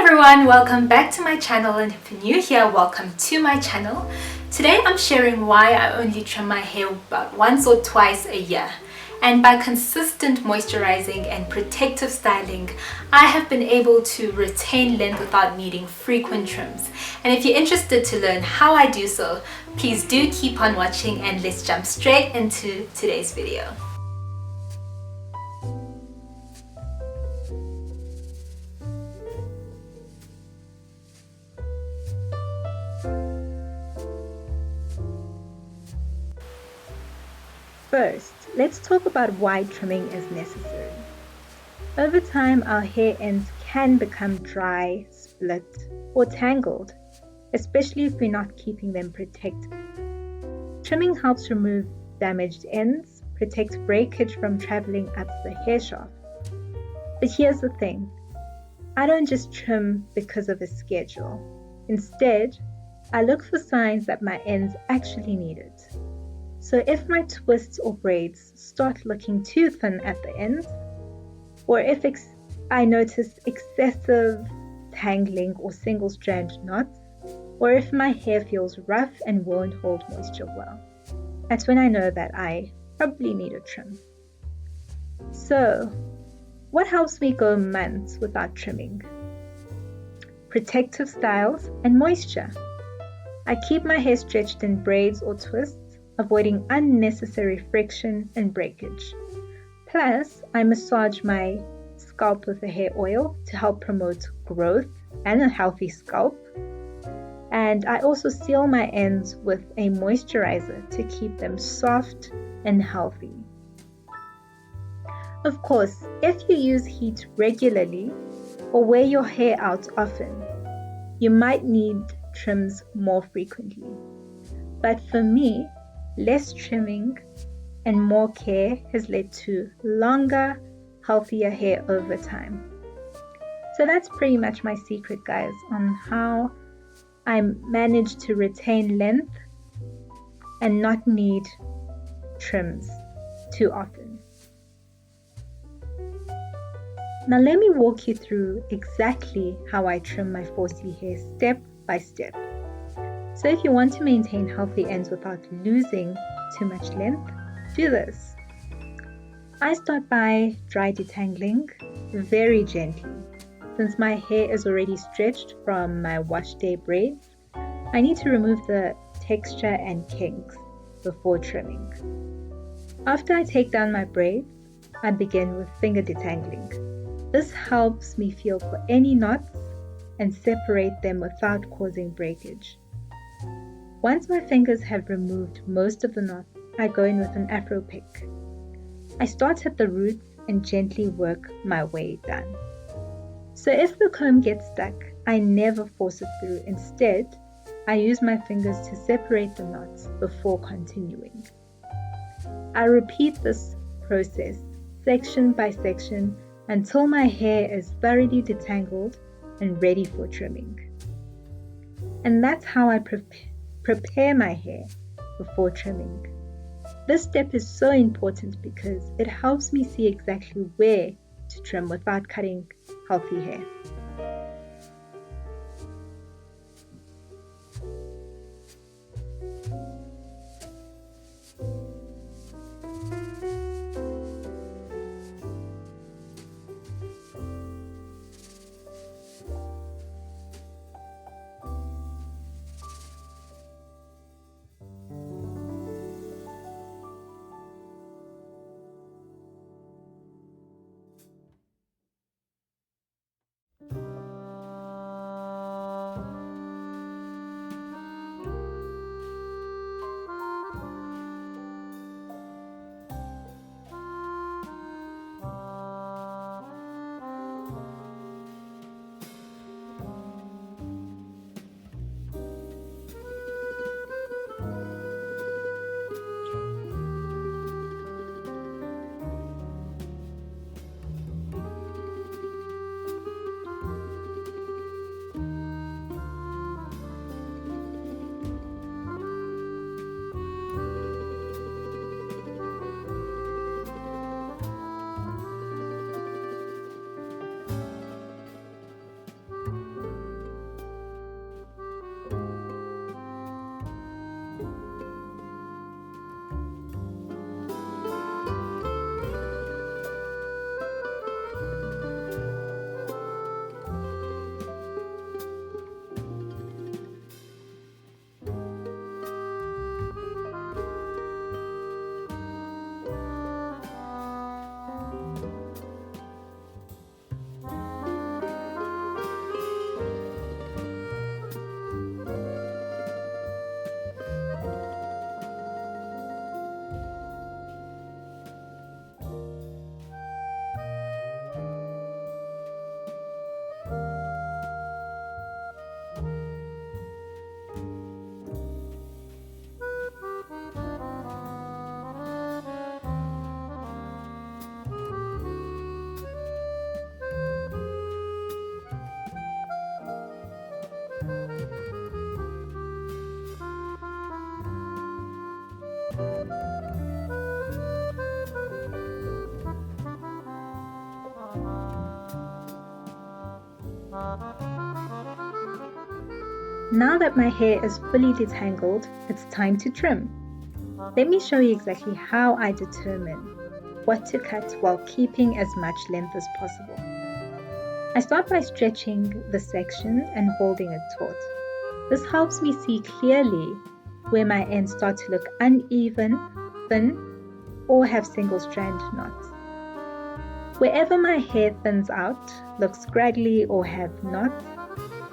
everyone, welcome back to my channel, and if you're new here, welcome to my channel. Today I'm sharing why I only trim my hair about once or twice a year. And by consistent moisturizing and protective styling, I have been able to retain length without needing frequent trims. And if you're interested to learn how I do so, please do keep on watching and let's jump straight into today's video. First, let's talk about why trimming is necessary. Over time, our hair ends can become dry, split, or tangled, especially if we're not keeping them protected. Trimming helps remove damaged ends, protect breakage from traveling up the hair shaft. But here's the thing, I don't just trim because of a schedule. Instead, I look for signs that my ends actually need it. So if my twists or braids start looking too thin at the ends, or if I notice excessive tangling or single strand knots, or if my hair feels rough and won't hold moisture well, that's when I know that I probably need a trim. So, what helps me go months without trimming? Protective styles and moisture. I keep my hair stretched in braids or twists, avoiding unnecessary friction and breakage. Plus, I massage my scalp with a hair oil to help promote growth and a healthy scalp. And I also seal my ends with a moisturizer to keep them soft and healthy. Of course, if you use heat regularly or wear your hair out often, you might need trims more frequently. But for me, less trimming and more care has led to longer, healthier hair over time. So that's pretty much my secret, guys, on how I managed to retain length and not need trims too often. Now let me walk you through exactly how I trim my 4C hair step by step. So if you want to maintain healthy ends without losing too much length, do this. I start by dry detangling very gently. Since my hair is already stretched from my wash day braids, I need to remove the texture and kinks before trimming. After I take down my braids, I begin with finger detangling. This helps me feel for any knots and separate them without causing breakage. Once my fingers have removed most of the knots, I go in with an afro pick. I start at the roots and gently work my way down. So if the comb gets stuck, I never force it through. Instead, I use my fingers to separate the knots before continuing. I repeat this process section by section until my hair is thoroughly detangled and ready for trimming. And that's how I prepare my hair before trimming. This step is so important because it helps me see exactly where to trim without cutting healthy hair. Now that my hair is fully detangled, it's time to trim. Let me show you exactly how I determine what to cut while keeping as much length as possible. I start by stretching the section and holding it taut. This helps me see clearly where my ends start to look uneven, thin, or have single strand knots. Wherever my hair thins out, looks scraggly, or have knots,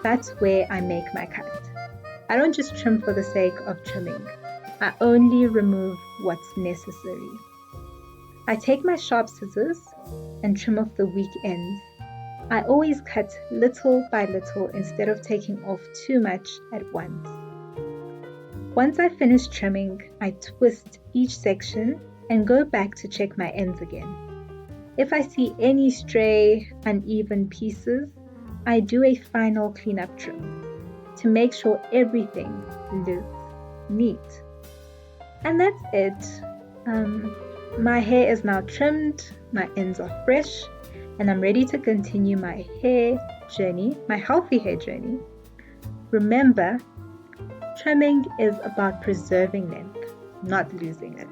that's where I make my cut. I don't just trim for the sake of trimming. I only remove what's necessary. I take my sharp scissors and trim off the weak ends. I always cut little by little instead of taking off too much at once. Once I finish trimming, I twist each section and go back to check my ends again. If I see any stray, uneven pieces, I do a final cleanup trim to make sure everything looks neat. And that's it. My hair is now trimmed, my ends are fresh, and I'm ready to continue my hair journey, my healthy hair journey. Remember, trimming is about preserving length, not losing it.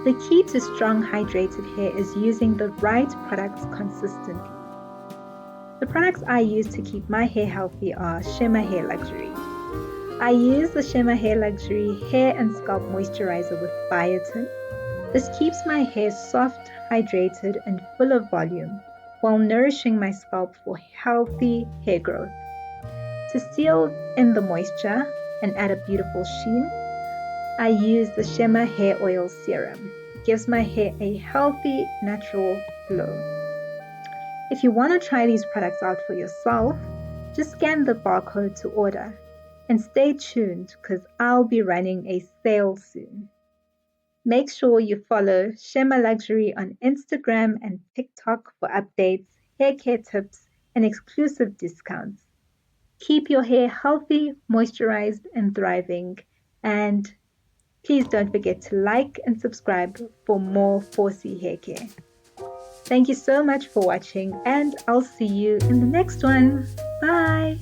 The key to strong hydrated hair is using the right products consistently. The products I use to keep my hair healthy are Shema Hair Luxury. I use the Shema Hair Luxury Hair and Scalp Moisturizer with Biotin. This keeps my hair soft, hydrated, and full of volume while nourishing my scalp for healthy hair growth. To seal in the moisture and add a beautiful sheen, I use the Shema Hair Oil Serum. It gives my hair a healthy, natural glow. If you want to try these products out for yourself, just scan the barcode to order. And stay tuned because I'll be running a sale soon. Make sure you follow Shema Luxury on Instagram and TikTok for updates, hair care tips, and exclusive discounts. Keep your hair healthy, moisturized, and thriving. And please don't forget to like and subscribe for more 4C hair care. Thank you so much for watching, and I'll see you in the next one. Bye!